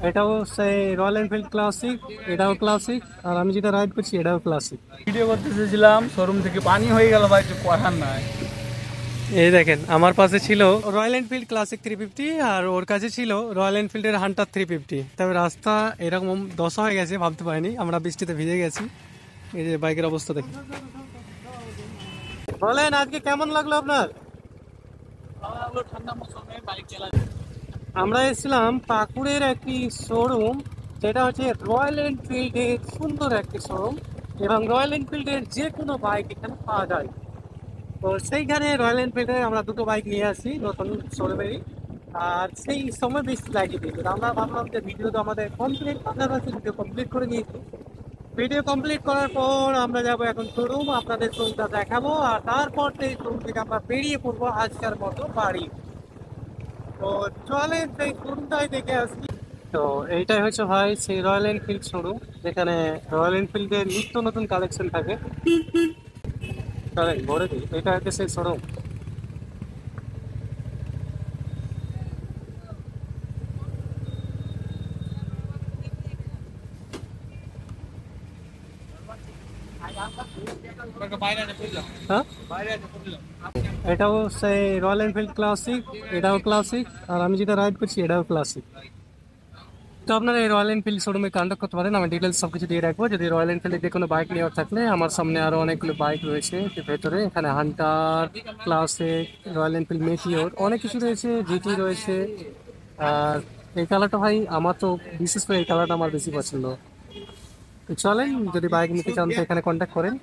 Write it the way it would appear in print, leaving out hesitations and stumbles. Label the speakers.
Speaker 1: এটাও সেই royal Enfield classic, এটাও ক্লাসিক, আর আমি যেটা রাইড করছি এটাও ক্লাসিক।
Speaker 2: ভিডিও করতে চেয়েছিলাম, শোরুম থেকে পানি হয়ে গেল ভাই, কিছু করার নাই।
Speaker 1: এই দেখেন আমার পাশে ছিল রয়্যাল এনফিল্ড ক্লাসিক 350 আর ওর কাছে ছিল রয়্যাল এনফিল্ডের হান্টার 350। তবে রাস্তা এরকম দশা হয়ে গেছে, ভাবতে পারিনি, আমরা বৃষ্টিতে ভিজে গেছি। এই যে বাইকের অবস্থা দেখি। বলেন আজকে কেমন লাগলো আপনার?
Speaker 2: ঠান্ডা মৌসুমে বাইক চালা।
Speaker 1: আমরা এসেছিলাম পাকুড়ের একটি শোরুম, যেটা হচ্ছে রয়্যাল এনফিল্ডের সুন্দর একটি শোরুম, এবং রয়্যাল এনফিল্ডের যে কোনো বাইক এখানে পাওয়া যায়। তো সেইখানে রয়্যাল এনফিল্ডে আমরা দুটো বাইক নিয়ে আসি নতুন শোরুমেরই। আর সেই সময় বেশি লাগিয়ে দিই, আমরা ভাবলাম যে ভিডিও তো আমাদের কমপ্লিট, পাশাপাশি ভিডিও কমপ্লিট করে নিয়েছি। ভিডিও কমপ্লিট করার পর আমরা যাবো এখন শোরুম, আপনাদের শোরুমটা দেখাবো, আর তারপর সেই শোরুম থেকে আমরা বেরিয়ে পড়বো আজকের মতো বাড়ি। তো চলেন সেই শোরুমটাই দেখে আসি। তো এইটাই হচ্ছে ভাই সেই রয়্যাল এনফিল্ড শোরুম, যেখানে রয়্যাল এনফিল্ডের নিত্য নতুন কালেকশন থাকে। চলেন ভরে দিই, এটা হচ্ছে সেই শোরুম। হ্যাঁ, এটাও সেই রয়্যাল এনফিল্ড ক্লাসিক, এটাও ক্লাসিক, আর আমি যেটা রাইড করছি এটাও ক্লাসিক। তো আপনারা এই রয়্যাল এনফিল্ড শোরুমে কন্ট্যাক্ট করতে পারেন, আমি ডিটেলস সব কিছু দিয়ে রাখবো। যদি রয়্যাল এনফিল্ডের যে কোনো বাইক নেওয়ার থাকলে, আমার সামনে আরো অনেকগুলো বাইক রয়েছে ভেতরে, এখানে Hunter, classic, royal Enfield Meteor, অনেক কিছু রয়েছে, জিটি রয়েছে। আর এই কালারটা ভাই আমার তো, বিশেষ করে এই কালারটা আমার বেশি পছন্দ। তো চলেন, যদি বাইক নিতে চান তো এখানে কন্ট্যাক্ট করেন।